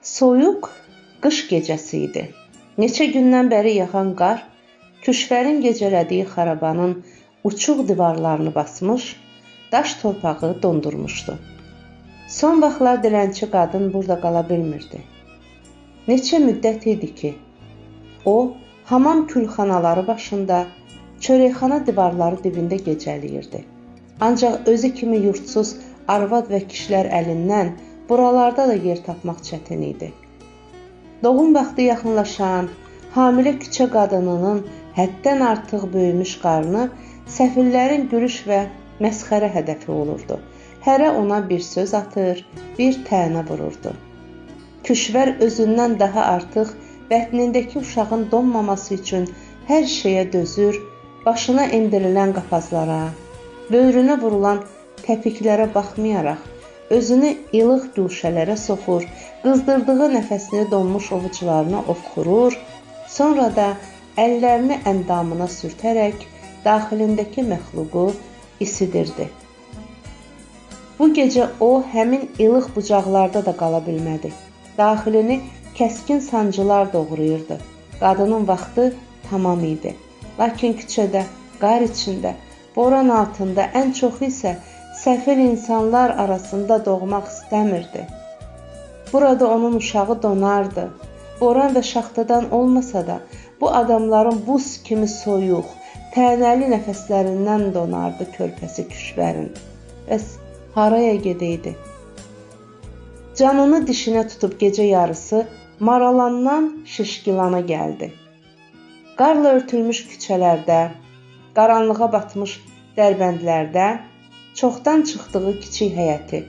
Soyuq qış gecəsi idi. Neçə gündən bəri yağan qar Küşvərin gecələdiyi xarabanın uçuq divarlarını basmış, daş torpağı dondurmuşdu. Son vaxtlar dilənçi qadın burada qala bilmirdi. Neçə müddət idi ki, o, hamam külxanaları başında, çörəkxana divarları dibində gecələyirdi. Ancaq özü kimi yurdsuz arvad və kişilər əlindən buralarda da yer tapmaq çətin idi. Doğum vaxtı yaxınlaşan, hamilə küçə qadınının həddən artıq böyümüş qarnı səfillərin gülüş və məsxərə hədəfi olurdu. Hərə ona bir söz atır, bir tənə vururdu. Küşvər özündən daha artıq bətnindəki uşağın donmaması üçün hər şeyə dözür, başına endirilən qapazlara, böyrünə vurulan təpiklərə baxmayaraq, özünü ilıq gülşələrə soxur, qızdırdığı nəfəsini donmuş ovucularına ovxurur, sonra da əllərini əndamına sürtərək daxilindəki məxluqu isidirdi. Bu gecə o, həmin ilıq bucaqlarda da qala bilmədi. Daxilini kəskin sancılar doğrayırdı. Qadının vaxtı tamam idi. Lakin küçədə, qar içində, boran altında, ən çoxu isə səfil insanlar arasında doğmaq istəmirdi. Burada onun uşağı donardı. Boran və şaxtadan olmasa da, bu adamların buz kimi soyuq, tənəli nəfəslərindən donardı körpəsi Küşvərin. Bəs haraya gedəydi? Canını dişinə tutub gecə yarısı Maralandan Şişgilana gəldi. Qarla örtülmüş küçələrdə, qaranlığa batmış dərbəndlərdə, çoxdan çıxdığı kiçik həyəti,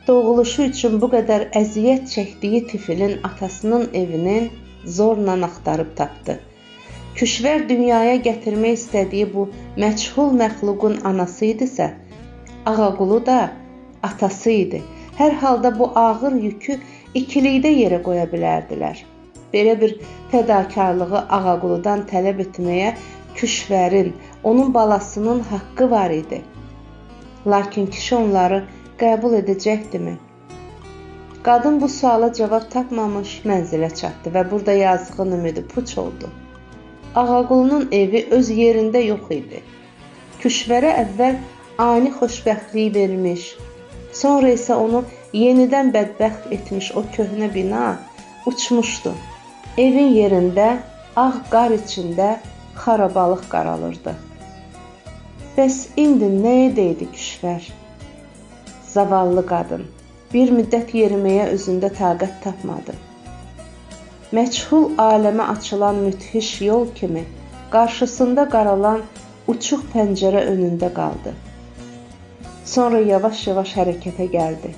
doğuluşu üçün bu qədər əziyyət çəkdiyi tifilin atasının evinin zorla axtarıb tapdı. Küşvər dünyaya gətirmək istədiyi bu məchul məxluqun anası idisə, Ağaqulu da atası idi. Hər halda bu ağır yükü ikilikdə yerə qoya bilərdilər. Belə bir fədakarlığı Ağaquludan tələb etməyə Küşvərin, onun balasının haqqı var idi. Lakin kişi onları qəbul edəcəkdimi? Qadın bu suala cavab tapmamış mənzilə çatdı və burada yazığın ümidi puç oldu. Ağaqulunun evi öz yerində yox idi. Küşvərə əvvəl ani xoşbəxtliyi vermiş, sonra isə onu yenidən bədbəxt etmiş o köhnə bina uçmuşdu. Evin yerində ağ qar içində xarabalıq qaralırdı. Bəs indi nə edəydi Küşvər? Zavallı qadın bir müddət yeriməyə özündə taqət tapmadı. Məchul aləmə açılan müthiş yol kimi qarşısında qaralan uçuq pəncərə önündə qaldı. Sonra yavaş-yavaş hərəkətə gəldi.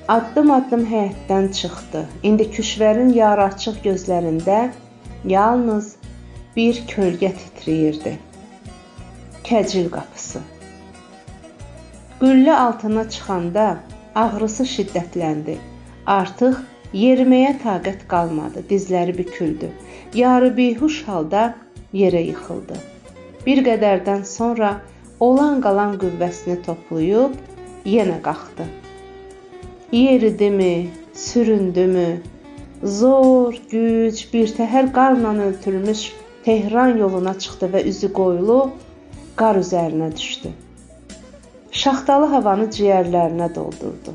Addım-addım həyətdən çıxdı. İndi Küşvərin yarı açıq gözlərində yalnız bir kölgə titrəyirdi. Kəcil qapısı. Qüllə altına çıxanda ağrısı şiddətləndi. Artıq yeriməyə taqət qalmadı, dizləri büküldü. Yarı bihuş halda yerə yıxıldı. Bir qədərdən sonra olan qalan qüvvəsini toplayıb yenə qalxdı. Yeridimi, süründümü, zor, güc, birtəhər qarla örtülmüş Tehran yoluna çıxdı və üzü qoyulu qar üzərinə düşdü. Şaxtalı havanı ciyərlərinə doldurdu.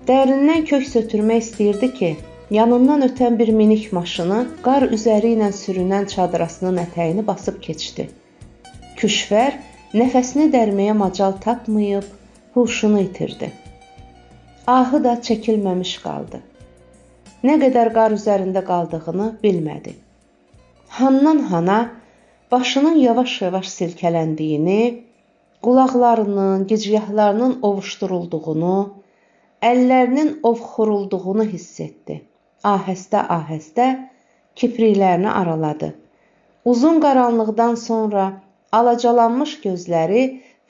Dərindən kök sötürmək istəyirdi ki, yanından ötən bir minik maşını qar üzəri ilə sürünən çadırasının ətəyini basıb keçdi. Küşvər nəfəsini dərməyə macal tapmayıb, huşunu itirdi. Ahı da çəkilməmiş qaldı. Nə qədər qar üzərində qaldığını bilmədi. Handan-hana başının yavaş-yavaş silkələndiyini, qulaqlarının, gicgahlarının ovuşdurulduğunu, əllərinin ovxurulduğunu hiss etdi. Ahəstə-ahəstə kipriklərini araladı. Uzun qaranlıqdan sonra alacalanmış gözləri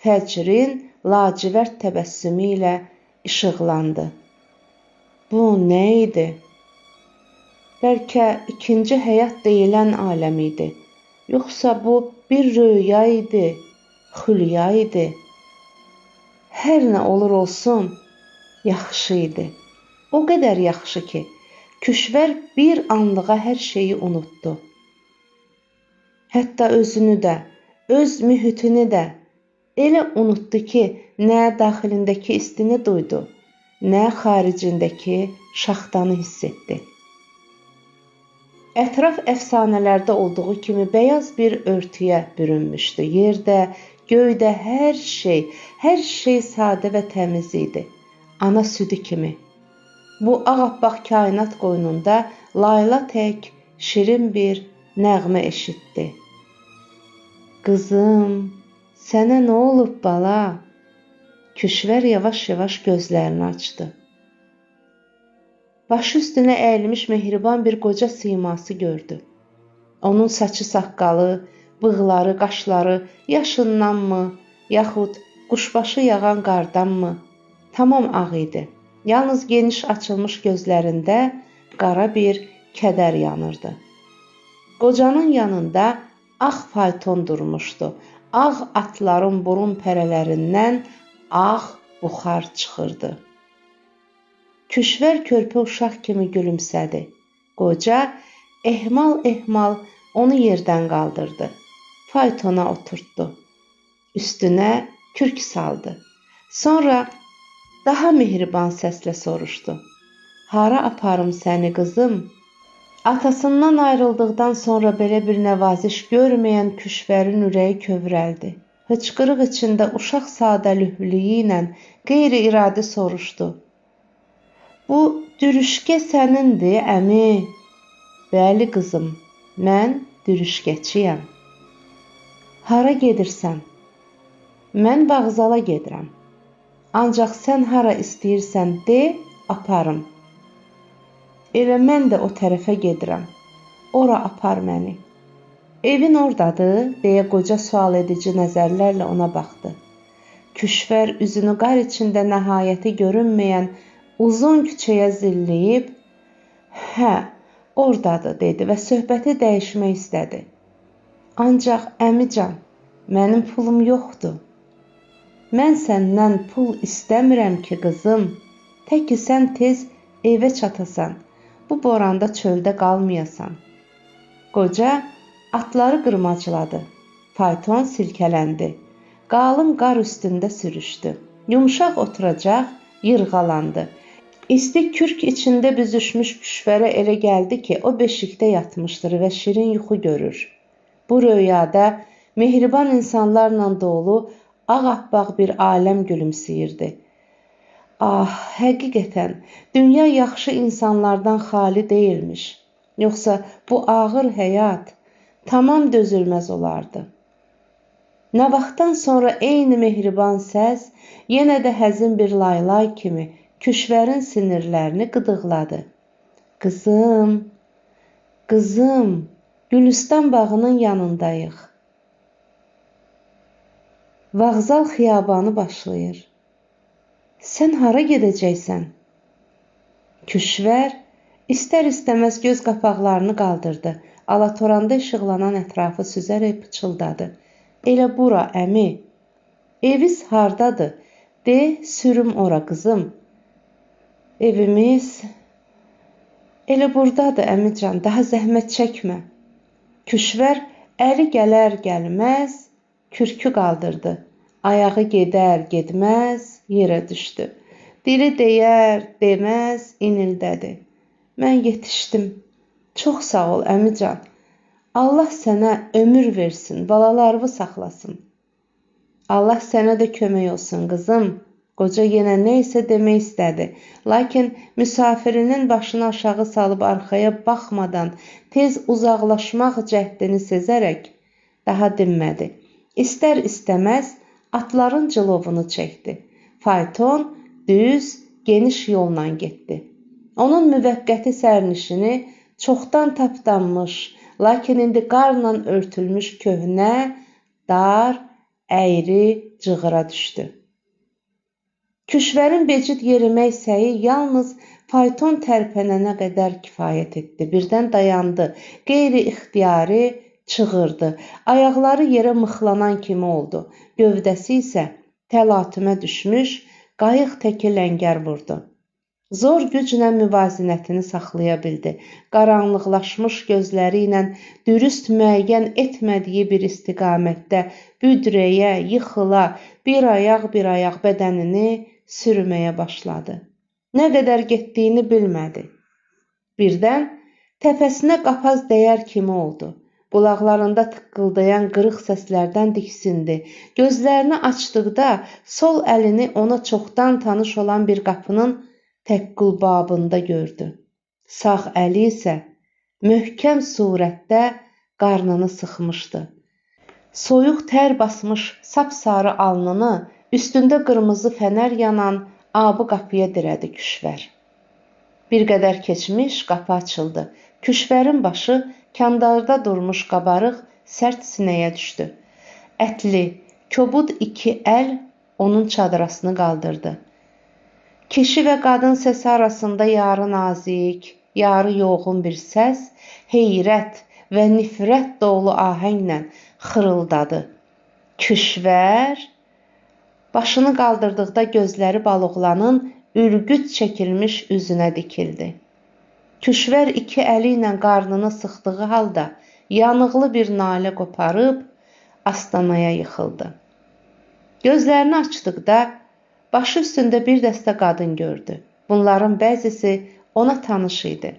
fəcrin lacivərd təbəssümü ilə işıqlandı. Bu nə idi? Bəlkə ikinci həyat deyilən aləm idi. Yoxsa bu bir röya idi, xülya idi. Hər nə olur olsun, yaxşı idi. O qədər yaxşı ki, Küşvər bir anlığa hər şeyi unutdu. Hətta özünü də, öz mühitini də elə unutdu ki, nə daxilindəki istini duydu, nə xaricindəki şaxtanı hiss etdi. Ətraf əfsanələrdə olduğu kimi bəyaz bir örtüyə bürünmüşdü. Yerdə, göydə hər şey sadə və təmiz idi. Ana südü kimi. Bu ağappaq kainat qoynunda Layla tək şirin bir nəğmə eşitdi. Qızım, sənə nə olub bala? Küşvər yavaş-yavaş gözlərini açdı. Başı üstünə əyilmiş mehriban bir qoca siması gördü. Onun saçı saqqalı, bığları, qaşları yaşındanmı, yaxud quşbaşı yağan qardanmı tamam ağ idi. Yalnız geniş açılmış gözlərində qara bir kədər yanırdı. Qocanın yanında ağ fayton durmuşdu. Ağ atların burun pərələrindən ağ buxar çıxırdı. Küşvər körpə uşaq kimi gülümsədi. Qoca ehmal onu yerdən qaldırdı. Faytona oturtdu. Üstünə kürk saldı. Sonra daha mehriban səslə soruşdu. Hara aparım səni qızım? Atasından ayrıldıqdan sonra belə bir nəvaziş görməyən Küşvərin ürəyi kövrəldi. Hıçqırıq içində uşaq sadəlövhlüyü ilə qeyri-iradi soruşdu. Bu dürüşkə sənindir, əmi? Bəli, qızım, mən dürüşkəçiyəm. Hara gedirsən? Mən vağzala gedirəm. Ancaq sən hara istəyirsən de, aparım. Elə mən də o tərəfə gedirəm. Ora apar məni. Evin oradadır, deyə qoca sual edici nəzərlərlə ona baxdı. Küşvər üzünü qar içində nəhayəti görünməyən uzun küçəyə zilləyib, hə, oradadır, dedi və söhbəti dəyişmək istədi. Ancaq əmican, mənim pulum yoxdur. Mən səndən pul istəmirəm ki, qızım, tək ki sən tez evə çatasan, bu boranda çöldə qalmayasan. Qoca atları qırmacıladı. Fayton silkələndi. Qalın qar üstündə sürüşdü. Yumşaq oturacaq, yırğalandı. İsti kürk içində büzüşmüş Küşvərə elə gəldi ki, o beşikdə yatmışdır və şirin yuxu görür. Bu röyada mehriban insanlarla dolu ağappaq bir aləm gülümsəyirdi. Ah, həqiqətən, dünya yaxşı insanlardan xali deyilmiş. Yoxsa bu ağır həyat tamam dözülməz olardı. Nə vaxtdan sonra eyni mehriban səs yenə də həzin bir laylay kimi Küşvərin sinirlərini qıdıqladı. Qızım, qızım, Gülüstan bağının yanındayıq. Vağzal xiyabanı başlayır. Sən hara gedəcəksən? Küşvər istər-istəməz göz qapaqlarını qaldırdı. Alatoranda işıqlanan ətrafı süzərək pıçıldadı. Elə bura, əmi. Eviz hardadır? De, sürüm ora, qızım. Evimiz elə buradadır, əmican, daha zəhmət çəkmə. Küşvər əli gələr gəlməz, kürkü qaldırdı. Ayağı gedər getməz, yerə düşdü. Dili deyər deməz, inildədi. Mən yetişdim. Çox sağ ol, əmican. Allah sənə ömür versin, balalarını saxlasın. Allah sənə də kömək olsun, qızım. Qoca yenə nə isə demək istədi. Lakin müsafirinin başını aşağı salıb arxaya baxmadan tez uzaqlaşmaq cəhdini sezərək daha dinmədi. İstər-istəməz atların cilovunu çəkdi. Fayton düz, geniş yolla getdi. Onun müvəqqəti sərnişini çoxdan tapdanmış, lakin indi qarla örtülmüş köhnə, dar, əyri cığıra düşdü. Küşvərin becid yerimək səyi yalnız fayton tərpənənə qədər kifayət etdi. Birdən dayandı, qeyri-ixtiyari çığırdı. Ayaqları yerə mıxlanan kimi oldu. Gövdəsi isə təlatümə düşmüş, qayıq təki ləngər vurdu. Zor güclə müvazinətini saxlaya bildi. Qaranlıqlaşmış gözləri ilə dürüst müəyyən etmədiyi bir istiqamətdə büdrəyə, yıxıla, bir ayaq bədənini sürməyə başladı. Nə qədər getdiyini bilmədi. Birdən təpəsinə qapaz dəyər kimi oldu. Qulaqlarında tıqqıldayan qırıq səslərdən diksindi. Gözlərini açdıqda sol əlini ona çoxdan tanış olan bir qapının təqqülbabında gördü. Sağ əli isə möhkəm surətdə qarnını sıxmışdı. Soyuq tər basmış sapsarı alnını üstündə qırmızı fənər yanan abı qapıya dirədi Küşvər. Bir qədər keçmiş qapı açıldı. Küşvərin başı kəndarda durmuş qabarıq sərt sinəyə düşdü. Ətli, kobud iki əl onun çadırasını qaldırdı. Kişi və qadın səsi arasında yarı nazik, yarı yoğun bir səs, heyrət və nifrət dolu ahənglə xırıldadı. Küşvər başını qaldırdıqda gözləri Baloğlanın ürgüc çəkilmiş üzünə dikildi. Küşvər iki əli ilə qarnını sıxdığı halda yanıqlı bir nalə qoparıb astanaya yıxıldı. Gözlərini açdıqda başı üstündə bir dəstə qadın gördü. Bunların bəzisi ona tanış idi.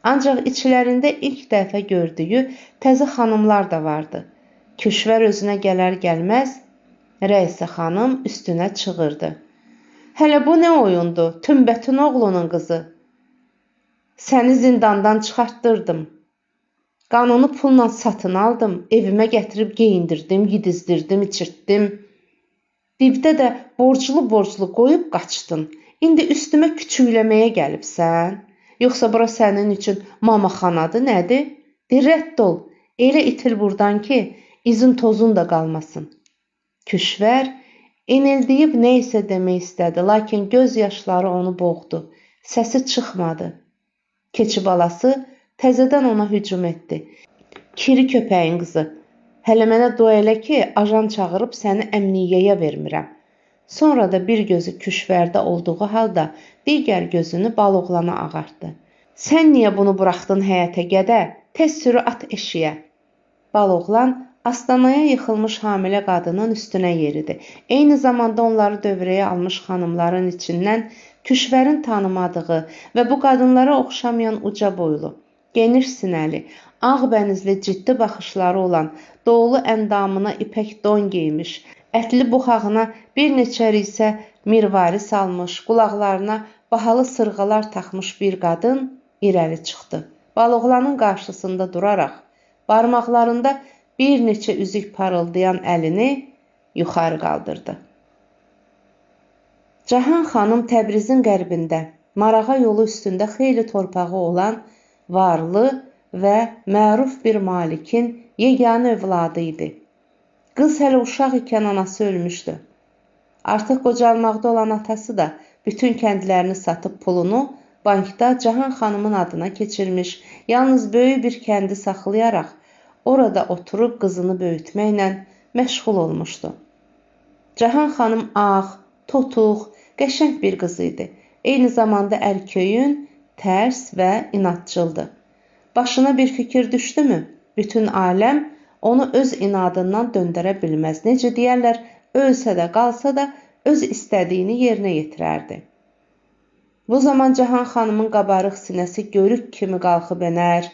Ancaq içlərində ilk dəfə gördüyü təzə xanımlar da vardı. Küşvər özünə gələr gəlməz Rəisə xanım üstünə çığırdı. Hələ bu nə oyundu, Tümbətün oğlunun qızı? Səni zindandan çıxartdırdım. Qanını pulla satın aldım, evimə gətirib geyindirdim, yedizdirdim, içirtdim. Dibdə də borclu qoyub qaçdın. İndi üstümə küçükləməyə gəlibsən. Yoxsa bura sənin üçün mamaxanadır, nədir? Rədd ol, elə itil burdan ki, izin tozun da qalmasın. Küşvər inildiyib nə isə demək istədi, lakin göz yaşları onu boğdu. Səsi çıxmadı. Keçi balası təzədən ona hücum etdi. Kiri köpəyin qızı, hələ mənə dua elə ki, ajan çağırıb səni əmniyyəyə vermirəm. Sonra da bir gözü Küşvərdə olduğu halda digər gözünü Baloğlana ağartdı. Sən niyə bunu buraxdın həyətə gədə? Tez sürü at eşiyə. Baloğlan astanaya yıxılmış hamilə qadının üstünə yeridi. Eyni zamanda onları dövrəyə almış xanımların içindən Küşvərin tanımadığı və bu qadınlara oxşamayan uca boylu, geniş sinəli, ağ bənizli ciddi baxışları olan, doğulu əndamına ipək don geymiş, ətli buxağına bir neçə risə mirvari salmış, qulaqlarına bahalı sırğalar taxmış bir qadın irəli çıxdı. Baloğlanın qarşısında duraraq, barmaqlarında bir neçə üzük parıldayan əlini yuxarı qaldırdı. Cahan xanım Təbrizin qərbində, Marağa yolu üstündə xeyli torpağı olan varlı və məruf bir malikin yeganə övladı idi. Qız hələ uşaq ikən anası ölmüşdü. Artıq qocalmaqda olan atası da bütün kəndlərini satıb pulunu bankda Cahan xanımın adına keçirmiş, yalnız böyük bir kəndi saxlayaraq orada oturub qızını böyütməklə məşğul olmuşdu. Cahan xanım ağ, totuq, qəşəng bir qız idi. Eyni zamanda ərköyün, tərs və inadçıldı. Başına bir fikir düşdümü, bütün aləm onu öz inadından döndərə bilməz. Necə deyərlər, ölsə də, qalsa da öz istədiyini yerinə yetirərdi. Bu zaman Cahan xanımın qabarıq sinəsi görük kimi qalxıb enər,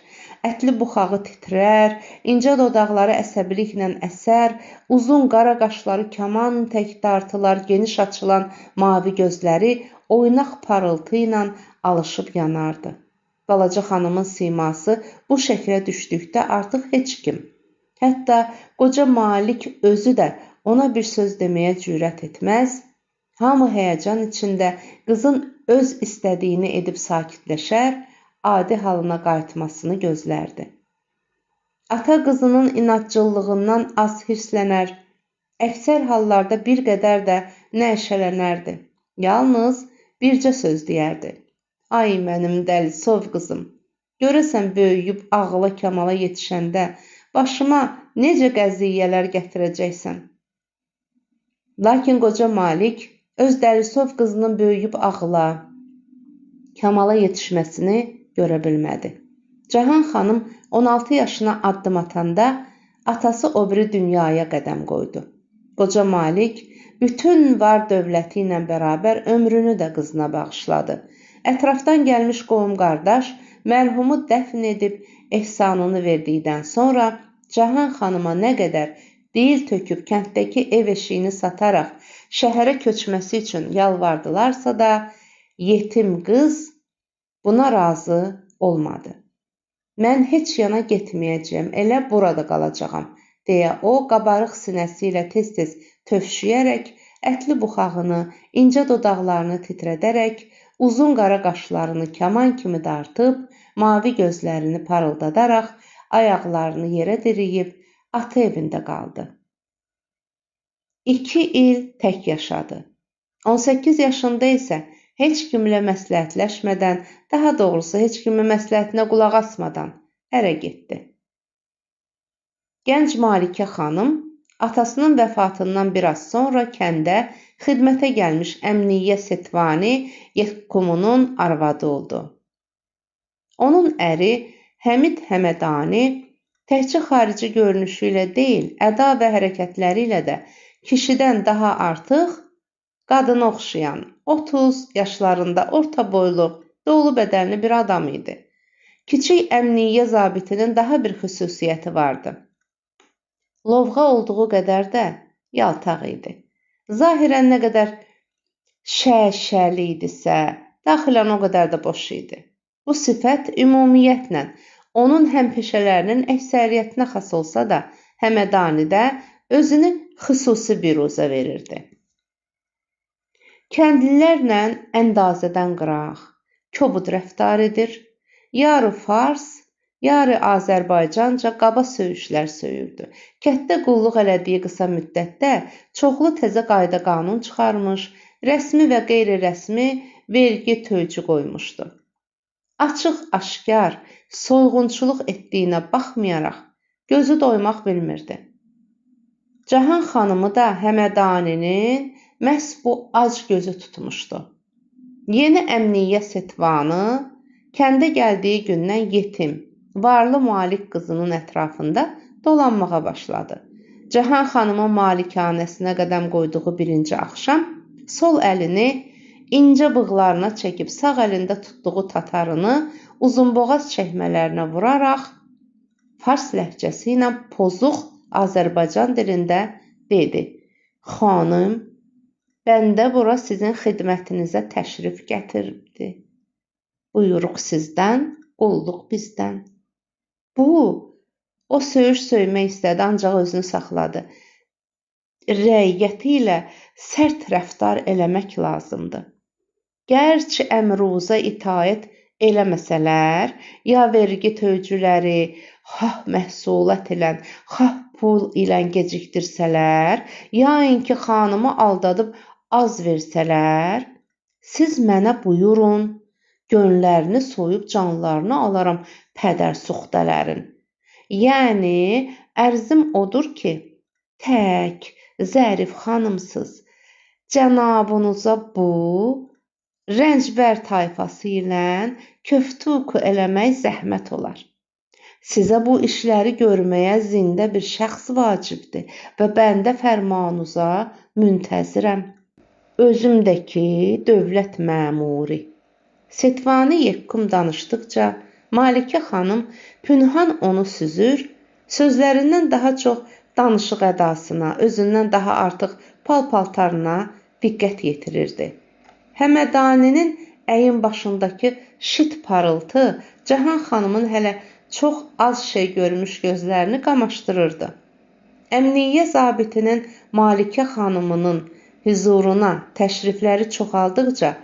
ətli buxağı titrər, incə dodaqları əsəbiliklə əsər, uzun qara qaşları kaman tək dartılar, geniş açılan mavi gözləri oynaq parıltı ilə alışıb yanardı. Balaca xanımın siması bu şəklə düşdükdə artıq heç kim, hətta qoca Malik özü də ona bir söz deməyə cürət etməz, hamı həyəcan içində qızın öz istədiyini edib sakitləşər, adi halına qayıtmasını gözlərdi. Ata qızının inadcıllığından az hirslənər, əksər hallarda bir qədər də nəşələnərdi. Yalnız bircə söz deyərdi. Ay mənim dəlisov qızım, görəsən böyüyüb ağıla kamala yetişəndə başıma necə qəziyyələr gətirəcəksən? Lakin qoca Malik öz dəlisov qızının böyüyüb ağıla, kamala yetişməsini görə bilmədi. Cahan xanım 16 yaşına addım atanda atası o biri dünyaya qədəm qoydu. Qoca Malik bütün var dövləti ilə bərabər ömrünü də qızına bağışladı. Ətrafdan gəlmiş qohum-qardaş mərhumu dəfn edib ehsanını verdikdən sonra Cahan xanıma nə qədər dil töküb kənddəki ev eşiyini sataraq şəhərə köçməsi üçün yalvardılarsa da yetim qız buna razı olmadı. Mən heç yana getməyəcəyəm, elə burada qalacağam, deyə o qabarıq sinəsi ilə tez-tez tövşüyərək, ətli buxağını, incə dodaqlarını titrədərək, uzun qara qaşlarını kaman kimi dartıb, mavi gözlərini parıldadaraq, ayaqlarını yerə diriyib, atı evində qaldı. 2 il tək yaşadı. 18 yaşında isə heç kimlə məsləhətləşmədən, daha doğrusu heç kimin məsləhətinə qulaq asmadan ərə getdi. Gənc Malikə xanım atasının vəfatından biraz sonra kəndə xidmətə gəlmiş Əmniyyə Setvani Yekkumunun arvadı oldu. Onun əri Həmid Həmədani təkcə xarici görünüşü ilə deyil, əda və hərəkətləri ilə də kişidən daha artıq qadına oxşayan 30 yaşlarında orta boylu, dolu bədənli bir adam idi. Kiçik əmniyyə zabitinin daha bir xüsusiyyəti vardı. Lovğa olduğu qədər də yaltaq idi. Zahirən nə qədər şəli idisə, daxilən o qədər də boş idi. Bu sifət ümumiyyətlə onun həmpeşələrinin əksəriyyətinə xas olsa da, Həmədanidə özünü xüsusi biruzə verirdi. Kəndlilərlə əndazədən qıraq, kobud rəftar edir, yarı fars, yarı Azərbaycanca qaba söyüşlər söyürdü. Kənddə qulluq elədiyi qısa müddətdə çoxlu təzə qayda qanun çıxarmış, rəsmi və qeyri-rəsmi vergi töycü qoymuşdu. Açıq-aşkar soyğunçuluq etdiyinə baxmayaraq gözü doymaq bilmirdi. Cahan xanımı da Həmədaninin məhz bu ac gözü tutmuşdu. Yeni Əmniyyə Setvanı kəndə gəldiyi gündən yetim, varlı Malik qızının ətrafında dolanmağa başladı. Cahan xanımın malikanəsinə qədəm qoyduğu birinci axşam sol əlini incə bığlarına çəkib sağ əlində tutduğu tatarını uzunboğaz çəkmələrinə vuraraq fars ləhcəsi ilə pozuq Azərbaycan dilində dedi: "Xanım, bəndə bura sizin xidmətinizə təşrif gətirdi. Buyuruq sizdən, qulluq bizdən." Bu, o söyüş söymək istədi, ancaq özünü saxladı. Rəiyyəti ilə sərt rəftar eləmək lazımdır. Gərçi əmruza itaət eləməsələr, ya vergi töycüləri xah məhsulət ilə, xah pul ilə gecikdirsələr, ya inki xanımı aldadıb az versələr, siz mənə buyurun, gönlərini soyub canlarını alaram pədər-suxtələrin. Yəni, ərzim odur ki, tək, zərif xanımsız, cənabınıza bu rəncbər tayfası ilə köftüqü eləmək zəhmət olar. Sizə bu işləri görməyə zində bir şəxs vacibdir və bəndə fərmanuza müntəzirəm. Özümdəki dövlət məmuri. Setvani Yekkum danışdıqca Malikə xanım pünhan onu süzür, sözlərindən daha çox danışıq ədasına, özündən daha artıq pal-paltarına diqqət yetirirdi. Həmədaninin əyin başındakı şit parıltı Cahan xanımın hələ çox az şey görmüş gözlərini qamaşdırırdı. Əmniyyə zabitinin Malikə xanımının hüzuruna təşrifləri çoxaldıqca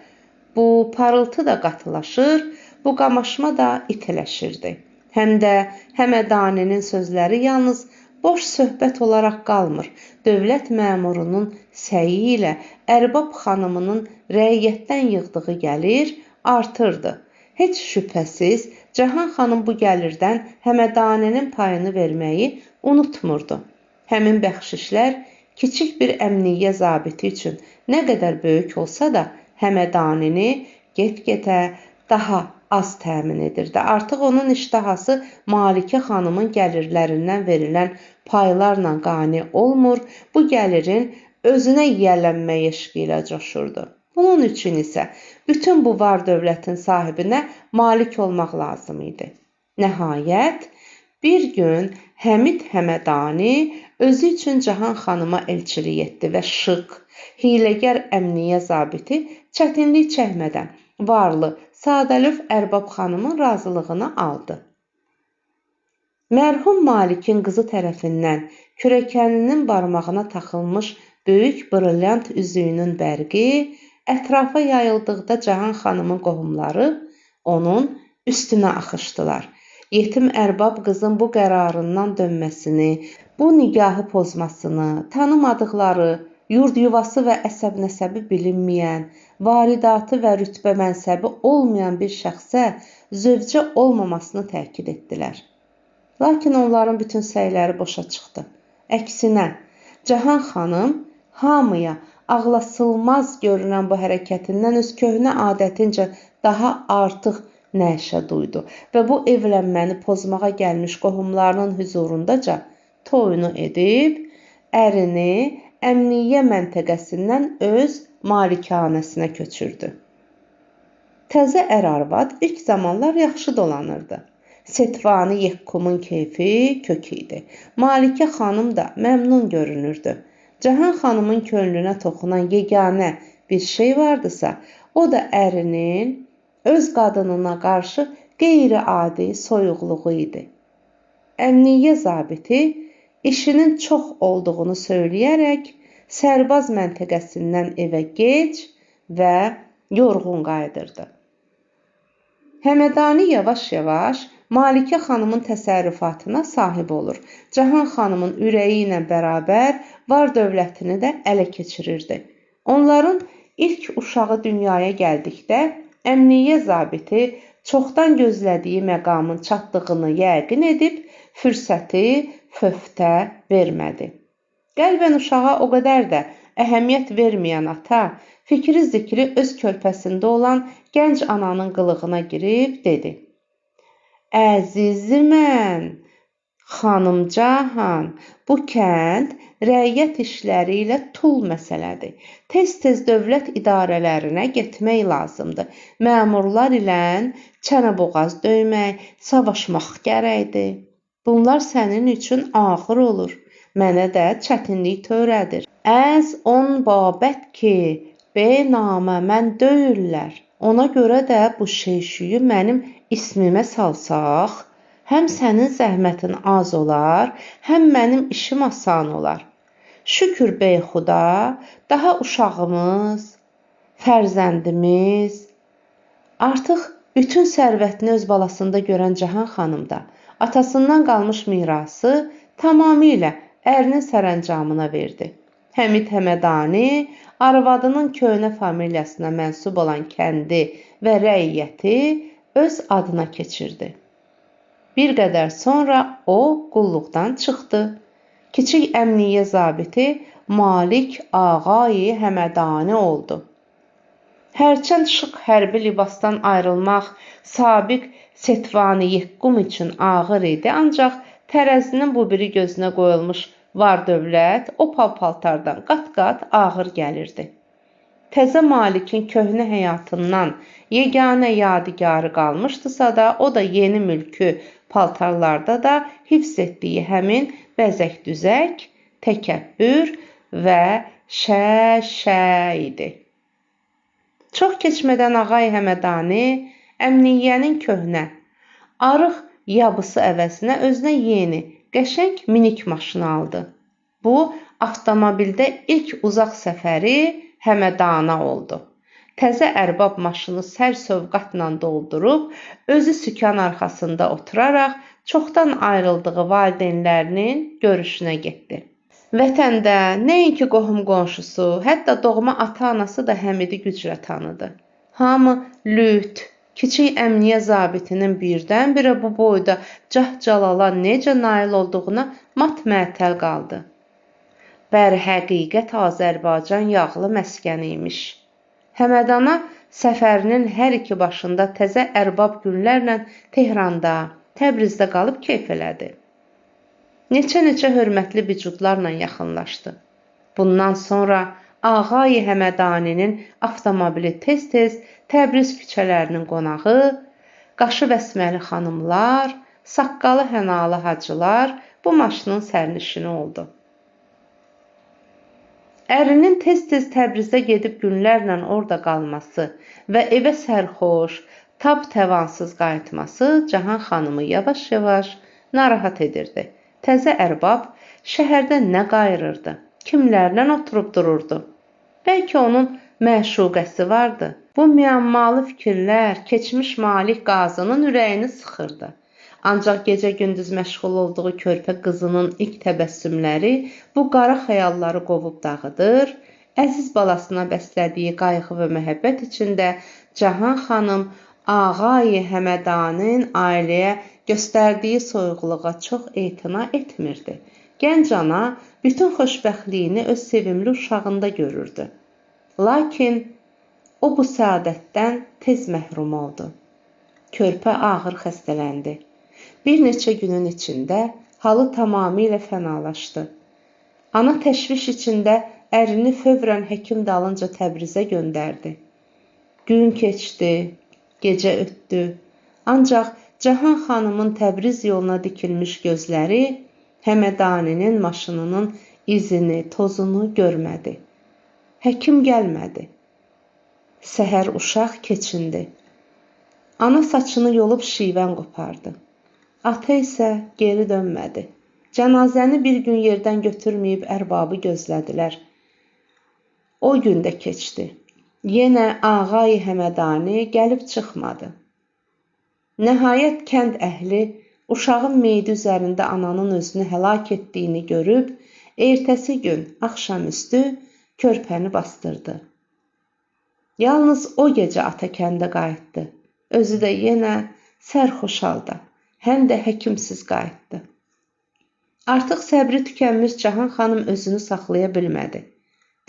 bu parıltı da qatılaşır, bu qamaşma da itiləşirdi. Həm də Həmədaninin sözləri yalnız boş söhbət olaraq qalmır. Dövlət məmurunun səyi ilə ərbab xanımının rəiyyətdən yığdığı gəlir, artırdı. Heç şübhəsiz, Cahan xanım bu gəlirdən Həmədaninin payını verməyi unutmurdu. Həmin bəxşişlər kiçik bir əmniyyə zabiti üçün nə qədər böyük olsa da Həmədanini get-gedə daha az təmin edirdi. Artıq onun iştahası Malikə xanımın gəlirlərindən verilən paylarla qane olmur, bu gəlirin özünə yiyələnmək eşqi ilə coşurdu. Bunun üçün isə bütün bu var dövlətin sahibinə malik olmaq lazım idi. Nəhayət, bir gün Həmid Həmədani özü üçün Cahan xanıma elçilik etdi və şıq, hiləgər əmniyyə zabiti çətinlik çəkmədən varlı sadəlöv Ərbab xanımın razılığını aldı. Mərhum Malikin qızı tərəfindən kürəkəninin barmağına taxılmış böyük brilyant üzüyünün bərqi ətrafa yayıldıqda Cahan xanımın qohumları onun üstünə axışdılar. Yetim Ərbab qızın bu qərarından dönməsini, bu nigahı pozmasını, tanımadıqları, yurd yuvası və əsəb nəsəbi bilinməyən, varidatı və rütbə mənsəbi olmayan bir şəxsə zövcə olmamasını təkid etdilər. Lakin onların bütün səyləri boşa çıxdı. Əksinə, Cahan xanım hamıya ağlasılmaz görünən bu hərəkətindən öz köhnə adətincə daha artıq nəşə duydu və bu evlənməni pozmağa gəlmiş qohumlarının hüzurundaca toyunu edib, ərini əmniyyə məntəqəsindən öz malikanəsinə köçürdü. Təzə ər-arvad ilk zamanlar yaxşı dolanırdı. Setvani Yekkumun keyfi kök idi. Malikə xanım da məmnun görünürdü. Cahan xanımın könlünə toxunan yeganə bir şey vardısa, o da ərinin öz qadınına qarşı qeyri-adi soyuqluğu idi. Əmniyyə zabiti işinin çox olduğunu söyləyərək sərbaz məntəqəsindən evə gec və yorğun qayıdırdı. Həmədani yavaş-yavaş Malikə xanımın təsərrüfatına sahib olur. Cahan xanımın ürəyi ilə bərabər var dövlətini də ələ keçirirdi. Onların ilk uşağı dünyaya gəldikdə əmniyyə zabiti çoxdan gözlədiyi məqamın çatdığını yəqin edib, fürsəti fövtə vermədi. Qəlbən uşağa o qədər də əhəmiyyət verməyən ata, fikri zikri öz körpəsində olan gənc ananın qılığına girib dedi: Əzizimən, xanım Cahan, bu kənd rəiyyət işləri ilə tul məsələdir. Tez-tez dövlət idarələrinə getmək lazımdır. Məmurlar ilə çənəboğaz döymək, savaşmaq gərəkdir. Bunlar sənin üçün ağır olur. Mənə də çətinlik törədir. Əz on babət ki, benamə mən döyürlər. Ona görə də bu şeyşüyü mənim ismimə salsaq, həm sənin zəhmətin az olar, həm mənim işim asan olar. Şükür beyxuda, daha uşağımız, fərzəndimiz, artıq bütün sərvətini öz balasında görən Cahan xanım da atasından qalmış mirası tamamilə ərinin sərəncamına verdi. Həmid Həmədani arvadının köhnə familiyasına mənsub olan kəndi və rəiyyəti öz adına keçirdi. Bir qədər sonra o qulluqdan çıxdı. Kiçik əmniyyə zabiti Malik Ağayi Həmədani oldu. Hərçənd şıq hərbi libasdan ayrılmaq sabiq Setvani Yekkum üçün ağır idi, ancaq tərəzinin bu biri gözünə qoyulmuş var dövlət o pal-paltardan qat-qat ağır gəlirdi. Təzə Malikin köhnə həyatından yeganə yadigarı qalmışdısa da, o da yeni mülkü paltarlarda da hifz etdiyi həmin bəzək-düzək, təkəbbür və şə idi. Çox keçmədən Ağay Həmədani əmniyyənin köhnə, arıq yabısı əvəzinə özünə yeni, qəşəng minik maşını aldı. Bu, avtomobildə ilk uzaq səfəri Həmədana oldu. Təzə ərbab maşını sərsövqatla doldurub, özü sükan arxasında oturaraq çoxdan ayrıldığı valideynlərinin görüşünə getdi. Vətəndə nəinki qohum-qonşusu, hətta doğma ata-anası da Həmidi güclə tanıdı. Hamı lüt, kiçik əmniyyə zabitinin birdən-birə bu boyda cah-calala necə nail olduğuna mat-məətəl qaldı. Bər həqiqət Azərbaycan yağlı məskəni imiş. Həmədana Səfərinin hər iki başında təzə ərbab günlərlə Tehranda, Təbrizdə qalıb keyf elədi. Neçə-neçə hörmətli vücudlarla yaxınlaşdı. Bundan sonra Ağay Həmədaninin avtomobili tez-tez Təbriz küçələrinin qonağı, qaşı bəsməli xanımlar, saqqalı hənalı hacılar bu maşının sərnişini oldu. Ərinin tez-tez Təbrizdə gedib günlərlə orada qalması və evə sərxoş, tab-təvansız qayıtması Cahan xanımı yavaş-yavaş narahat edirdi. Təzə ərbab şəhərdə nə qayırırdı, kimlərlə oturub dururdu. Bəlkə onun məşuqəsi vardı. Bu müəmmalı fikirlər keçmiş Malik Qazının ürəyini sıxırdı. Ancaq gecə-gündüz məşğul olduğu körpə qızının ilk təbəssümləri bu qara xəyalları qovub dağıdır, əziz balasına bəslədiyi qayğı və məhəbbət içində Cahan xanım Ağay Həmədanın ailəyə göstərdiyi soyuqluğa çox etina etmirdi. Gənc ana bütün xoşbəxtliyini öz sevimli uşağında görürdü. Lakin o bu səadətdən tez məhrum oldu. Körpə ağır xəstələndi. Bir neçə günün içində halı tamamilə fənalaşdı. Ana təşviş içində ərini fövrən həkim dalınca Təbrizə göndərdi. Gün keçdi, gecə ötdü. Ancaq Cahan xanımın Təbriz yoluna dikilmiş gözləri Həmədaninin maşınının izini, tozunu görmədi. Həkim gəlmədi. Səhər uşaq keçindi. Ana saçını yolub şivən qopardı. Ata isə geri dönmədi. Cənazəni bir gün yerdən götürməyib ərbabı gözlədilər. O gün də keçdi. Yenə Ağay Həmədani gəlib çıxmadı. Nəhayət kənd əhli uşağın meyidi üzərində ananın özünü həlak etdiyini görüb, ertəsi gün axşamüstü körpəni bastırdı. Yalnız o gecə ata kəndə qayıtdı. Özü də yenə sərxoş halda, həm də həkimsiz qayıtdı. Artıq səbri tükənmiş Cahan xanım özünü saxlaya bilmədi.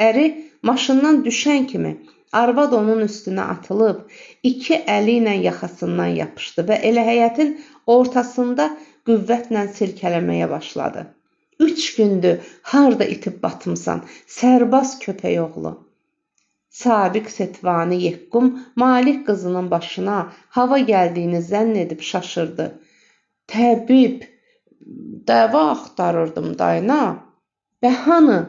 Əri maşından düşən kimi arvad onun üstünə atılıb, iki əli ilə yaxasından yapışdı və elə həyətin ortasında qüvvətlə silkələməyə başladı. 3 gündür harda itib batmısan, sərbaz köpək oğlu. Sabiq Setvani Yekkum Malik qızının başına hava gəldiyini zənn edib şaşırdı. Təbib, dəva axtarırdım dayına. Bəhanı?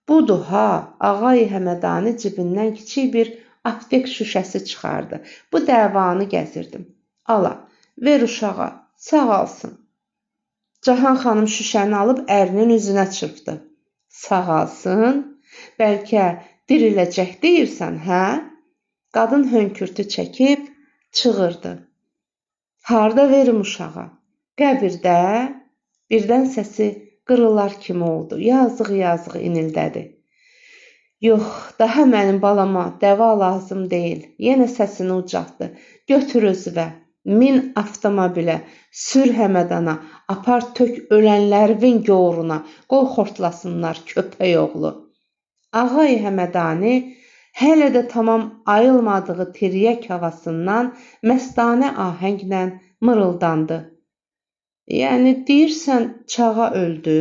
Budur ha, Ağay Həmədani cibindən kiçik bir aptek şüşəsi çıxardı. Bu dəvanı gəzirdim. Ala, ver uşağa, sağalsın. Cahan xanım şüşəni alıb ərinin üzünə çırpdı. Sağalsın? Bəlkə diriləcək deyirsən, hə? Qadın hönkürtü çəkib çığırdı. Harda verim uşağa? Qəbirdə? Birdən səsi qırılar kimi oldu. Yazıq-yazıq inildədi. Yox, daha mənim balama dəva lazım deyil. Yenə səsini ucaltdı. Götür özüvə, min avtomobilə, sür Həmədana, apar tök ölənlərin goruna, qoy xortlasınlar köpək oğlu. Ağay Həmədani hələ də tamam ayılmadığı tiryək havasından məstanə ahənglə mırıldandı. Yəni deyirsən çağa öldü?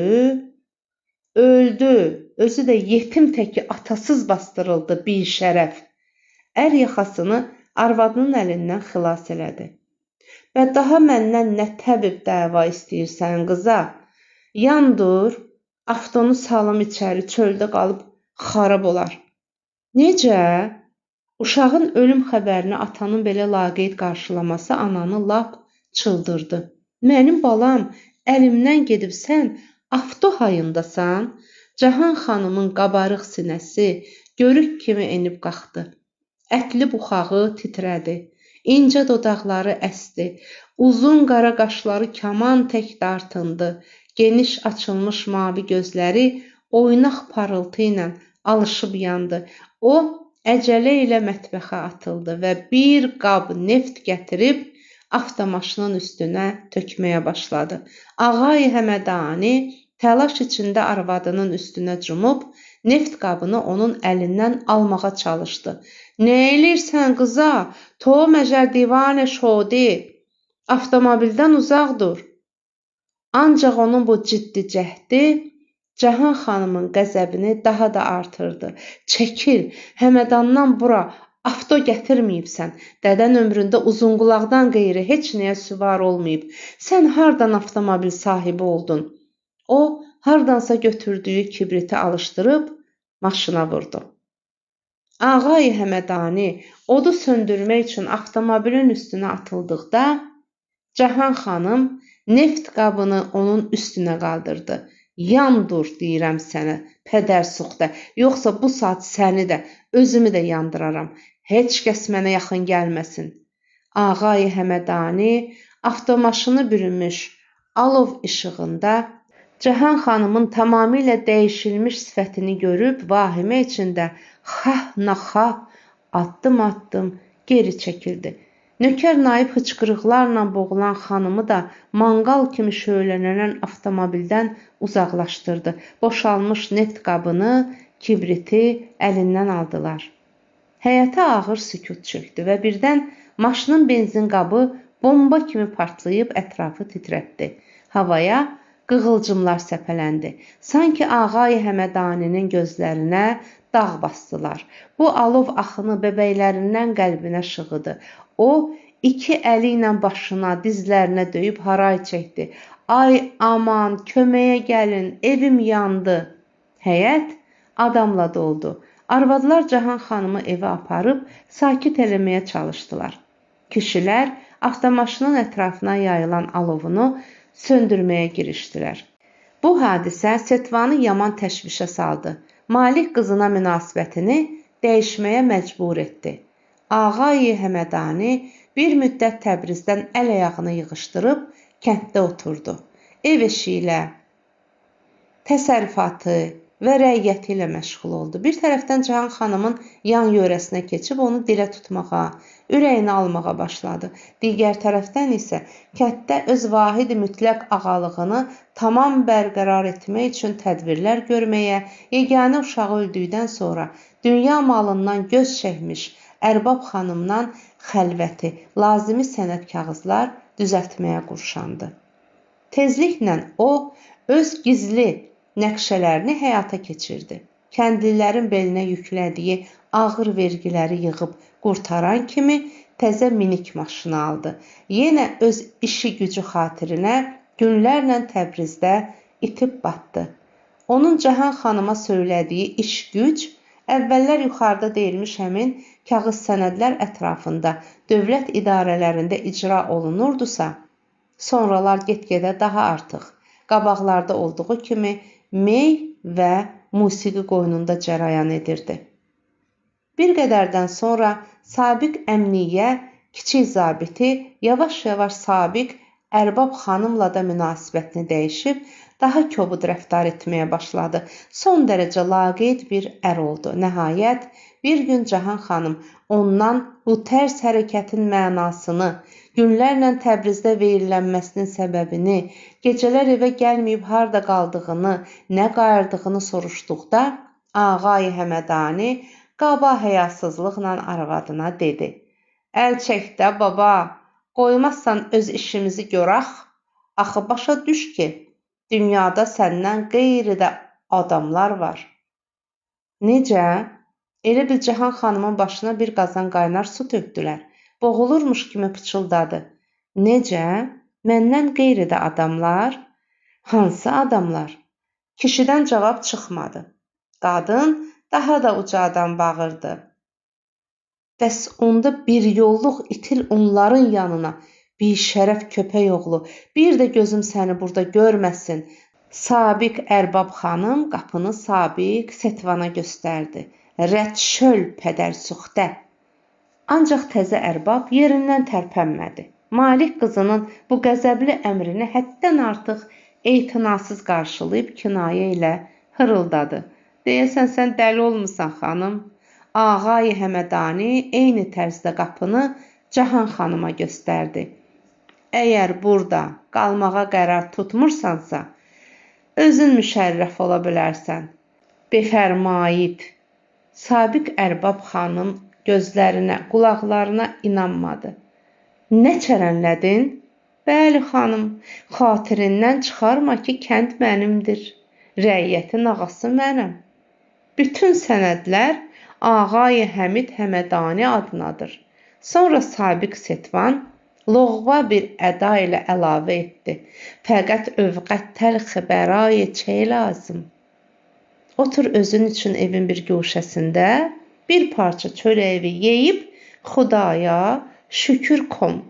Öldü. Özü də yetim təki atasız bastırıldı bir şərəf. Ər yaxasını arvadının əlindən xilas elədi. Və daha məndən nə təbib dəva istəyirsən qıza? Yandur, avtonu salım içəri, çöldə qalıb xarab olar. Necə? Uşağın ölüm xəbərini atanın belə laqeyd qarşılaması ananı lap çıldırdı. Mənim balam, əlimdən gedib sən avto hayındasan? Cahan xanımın qabarıq sinəsi görük kimi enib qalxdı. Ətli buxağı titrədi. İncə dodaqları əsdi. Uzun qara qaşları kaman tək dartındı. Geniş açılmış mavi gözləri oynaq parıltı ilə alışıb yandı. O əcələ ilə mətbəxə atıldı və bir qab neft gətirib avtomaşının üstünə tökməyə başladı. Ağay Həmədani təlaş içində arvadının üstünə cumub Neft qabını onun əlindən almağa çalışdı. "Nə eləyirsən qıza? To məcər divanə şodi. Avtomobildən uzaq dur." Ancaq onun bu ciddi cəhdi Cahan xanımın qəzəbini daha da artırdı. "Çəkil, Həmədandan bura avto gətirməyibsən. Dədən ömründə uzunqulaqdan qeyri heç nəyə süvar olmayıb. Sən hardan avtomobil sahibi oldun?" O, hardansa götürdüyü kibriti alışdırıb maşına vurdu. Ağay Həmədani odu söndürmək üçün avtomobilin üstünə atıldıqda, Cahan xanım neft qabını onun üstünə qaldırdı. "Yan dur, deyirəm sənə, pədərsuxdə, yoxsa bu saat səni də, özümü də yandıraram. Heç kəs mənə yaxın gəlməsin." Ağay Həmədani avtomaşını bürünmüş alov işığında Cahan xanımın tamamilə dəyişilmiş sifətini görüb vahimə içində xah-naxah addım-addım geri çəkildi. Nökər naib hıçqırıqlarla boğulan xanımı da manqal kimi şöhlələnən avtomobildən uzaqlaşdırdı. Boşalmış neft qabını, kibriti əlindən aldılar. Həyətə ağır sükut çökdü və birdən maşının benzin qabı bomba kimi partlayıb ətrafı titrətdi. Havaya qığılcımlar səpələndi. Sanki Ağay Həmədaninin gözlərinə dağ basdılar. Bu alov axını bəbəklərindən qəlbinə şığıdı. O, iki əli ilə başına, dizlərinə döyüb haray çəkdi. "Ay aman, köməyə gəlin, evim yandı." Həyət adamla doldu. Arvadlar Cahan xanımı evə aparıb sakit eləməyə çalışdılar. Kişilər avtomaşının ətrafına yayılan alovunu söndürməyə girişdilər. Bu hadisə Setvanı yaman təşvişə saldı. Malik qızına münasibətini dəyişməyə məcbur etdi. Ağay Həmədani bir müddət Təbrizdən əl-ayağını yığışdırıb kənddə oturdu. Ev eşi ilə, təsərrüfatı və rəiyyəti ilə məşğul oldu. Bir tərəfdən Cahan xanımın yan yörəsinə keçib onu dilə tutmağa, ürəyini almağa başladı. Digər tərəfdən isə kənddə öz vahid mütləq ağalığını tamam bərqərar etmək üçün tədbirlər görməyə, yeganə uşağı öldükdən sonra dünya malından göz çəkmiş Ərbab xanımdan xəlvəti, lazımi sənəd kağızlar düzəltməyə qurşandı. Tezliklə o, öz gizli nəqşələrini həyata keçirdi. Kəndlilərin belinə yüklədiyi ağır vergiləri yığıb qurtaran kimi təzə minik maşını aldı. Yenə öz işi gücü xatirinə günlərlə Təbrizdə itib batdı. Onun Cahan xanıma söylədiyi iş güc, əvvəllər yuxarıda deyilmiş həmin kağız sənədlər ətrafında dövlət idarələrində icra olunurdusa, sonralar get-gedə daha artıq, qabaqlarda olduğu kimi mey və musiqi qoynunda cərəyan edirdi. Bir qədərdən sonra sabiq əmniyyə kiçik zabiti yavaş-yavaş sabiq Ərbab xanımla da münasibətini dəyişib, daha kobud rəftar etməyə başladı. Son dərəcə laqeyd bir ər oldu. Nəhayət, bir gün Cahan xanım ondan bu tərs hərəkətin mənasını, günlərlə Təbrizdə verilənməsinin səbəbini, gecələr evə gəlməyib harda qaldığını, nə qayırdığını soruşduqda, Ağay Həmədani qaba həyasızlıqla arvadına dedi: "Əl çək də baba, qoymazsan öz işimizi görək. Axı başa düş ki, dünyada səndən qeyri də adamlar var." Necə? Elə bil Cahan xanımın başına bir qazan qaynar su tökdülər. Boğulurmuş kimi pıçıldadı. Necə? Məndən qeyri də adamlar? Hansı adamlar? Kişidən cavab çıxmadı. Qadın daha da ucadan bağırdı. Bəs onda bir yolluq itil onların yanına. Bir şərəf köpək oğlu, bir də gözüm səni burada görməsin. Sabiq Ərbab xanım qapını sabiq Setvana göstərdi. Rədd şöl pədərsuxdə. Ancaq təzə Ərbab yerindən tərpənmədi. Malik qızının bu qəzəbli əmrini həddən artıq etinasız qarşılayıb kinayə ilə hırıldadı. Deyəsən sən dəli olmusan xanım. Ağay Həmədani eyni tərzdə qapını Cahan xanıma göstərdi. Əgər burada qalmağa qərar tutmursansa, özün müşərrəf ola bilərsən. befərmayid. Sabiq ərbab xanım gözlərinə, qulaqlarına inanmadı. Nə çərənlədin? Bəli, xanım, xatirindən çıxarma ki, kənd mənimdir. Rəiyyətin ağası mənəm. Bütün sənədlər Ağay Həmid Həmədani adınadır. Sonra Sabiq Setvan loğva bir əda ilə əlavə etdi. Fəqət övqət təlxi bərayə çey lazım. Otur özün üçün evin bir guşəsində bir parça çörəyi yeyib Xudaya şükür kom.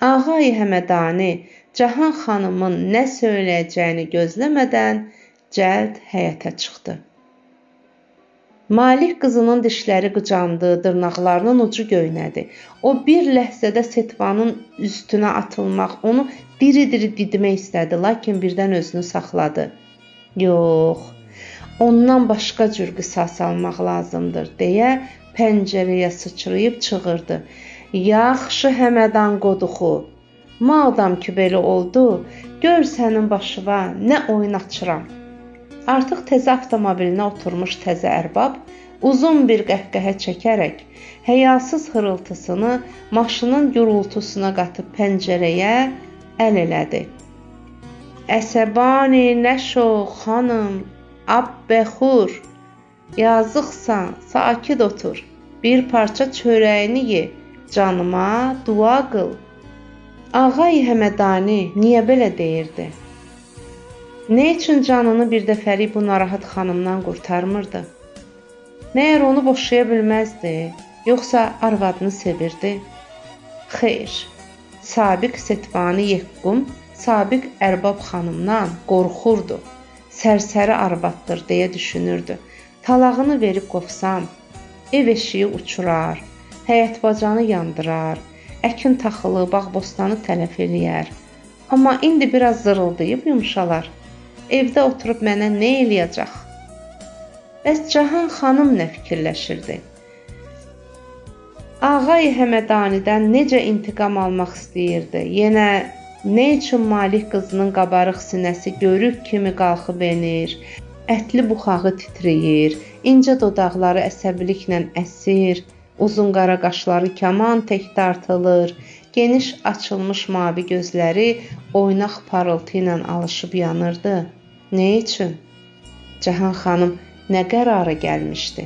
Ağay Həmədani Cahan xanımın nə söyləyəcəyini gözləmədən cəld həyətə çıxdı. Malih qızının dişləri qıcandı, dırnaqlarının ucu göynədi. O bir ləhzədə Setvanın üstünə atılmaq, onu diri-diri didmək istədi, lakin birdən özünü saxladı. Yox, ondan başqa cür qisas almaq lazımdır, deyə pəncərəyə sıçrayıb çığırdı. Yaxşı Həmədan qoduxu, madam ki belə oldu, gör sənin başıva nə oyun açıram. Artıq təzə avtomobilinə oturmuş təzə ərbab uzun bir qəhqəhə çəkərək həyasız xırıltısını maşının gurultusuna qatıb pəncərəyə əl elədi. Əsəbani nəşo xanım, abbəxur, yazıqsan, sakit otur, bir parça çörəyini ye, canıma dua qıl. Ağay Həmədani niyə belə deyirdi? Nə üçün canını bir dəfəlik bu narahat xanımdan qurtarmırdı? Məyər onu boşaya bilməzdi, yoxsa arvadını sevirdi? Xeyr, Sabiq Setvani Yekqum, Sabiq Ərbab xanımdan qorxurdu. Sərsəri arvaddır deyə düşünürdü. Talağını verib qovsam, ev eşiyi uçurar, həyət bacanı yandırar, əkin taxılı, bağ bostanı tələf eləyər. Amma indi biraz zırıldayıb yumşalar. Evdə oturub mənə nə eləyəcək? Bəs Cahan xanım nə fikirləşirdi? Ağay Həmədanidən necə intiqam almaq istəyirdi? Yenə nə üçün Malih qızının qabarıq sinəsi görük kimi qalxıb enir, ətli buxağı titrəyir, incə dodaqları əsəbiliklə əsir, uzun qara qaşları kaman tək dartılır, geniş açılmış mavi gözləri oynaq parıltı ilə alışıb yanırdı. Nə üçün? Cahan xanım nə qərara gəlmişdi?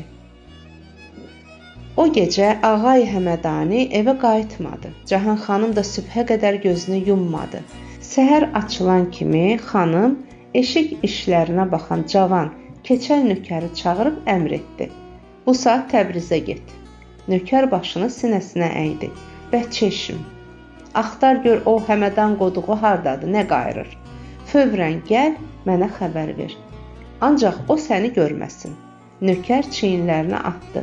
O gecə Ağay Həmədani evə qayıtmadı. Cahan xanım da sübhə qədər gözünü yummadı. Səhər açılan kimi xanım eşik işlərinə baxan cavan, keçəl nökəri çağırıb əmr etdi. Bu saat Təbrizə get. Nökər başını sinəsinə əydi. Bəçeşim, axtar gör o Həmədan qoduğu hardadır, nə qayırır. Fövrən gəl, mənə xəbər ver. Ancaq o səni görməsin. Nökər çiyinlərini atdı.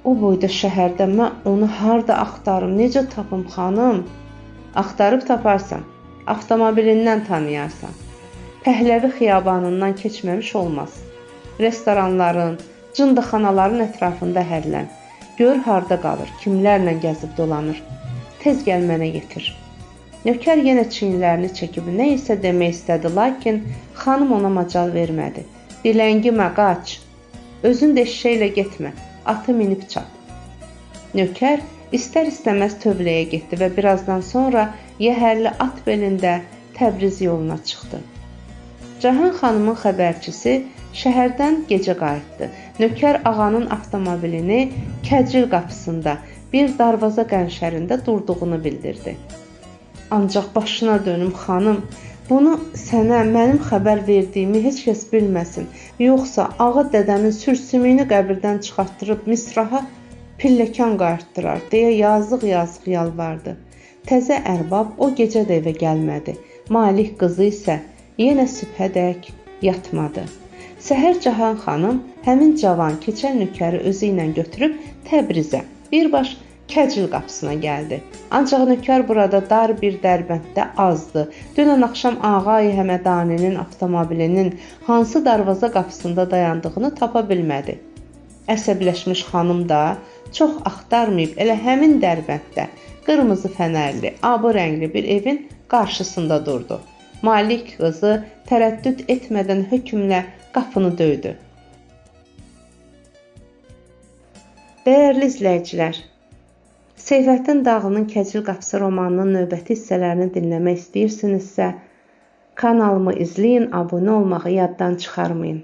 O boyda şəhərdə mən onu harda axtarım, necə tapım xanım? Axtarıb taparsan, avtomobilindən tanıyarsan. Pəhləvi xiyabanından keçməmiş olmaz. Restoranların, cındıxanaların ətrafında hərlən. Gör harda qalır, kimlərlə gəzib dolanır. Tez gəl mənə yetir. Nökər yenə çiyinlərini çəkib nə isə demək istədi, lakin xanım ona macal vermədi. Diləngimə qaç, özün də eşşəklə getmə, atı minib çap. Nökər istər-istəməz tövləyə getdi və birazdan sonra yəhərli at belində Təbriz yoluna çıxdı. Cahan xanımın xəbərçisi şəhərdən gecə qayıtdı. Nökər ağanın avtomobilini Kəcil qapısında bir darvaza qənşərində durduğunu bildirdi. Ancaq başına dönüm xanım, bunu sənə mənim xəbər verdiyimi heç kəs bilməsin. Yoxsa ağa dədəmin sürsümüyünü qəbirdən çıxartdırıb misraha pilləkan qayırtdırar, deyə yazıq-yazıq yalvardı. Təzə ərbab o gecə də evə gəlmədi. Malih qızı isə yenə sübhədək yatmadı. Səhər Cahan xanım həmin cavan keçəl nökəri özü ilə götürüb Təbrizə, birbaş Kəcil qapısına gəldi. Ancaq nökər burada dar bir dərbənddə azdı. Dünən axşam Ağay Həmədaninin avtomobilinin hansı darvaza qapısında dayandığını tapa bilmədi. Əsəbləşmiş xanım da çox axtarmayıb elə həmin dərbənddə qırmızı fənərli, abı rəngli bir evin qarşısında durdu. Malik qızı tərəddüd etmədən hökmlə qapını döydü. Dəyərli izləyicilər, Seyfəddin Dağlının Kəcil Qapısı romanının növbəti hissələrini dinləmək istəyirsinizsə, kanalımı izləyin, abunə olmağı yaddan çıxarmayın.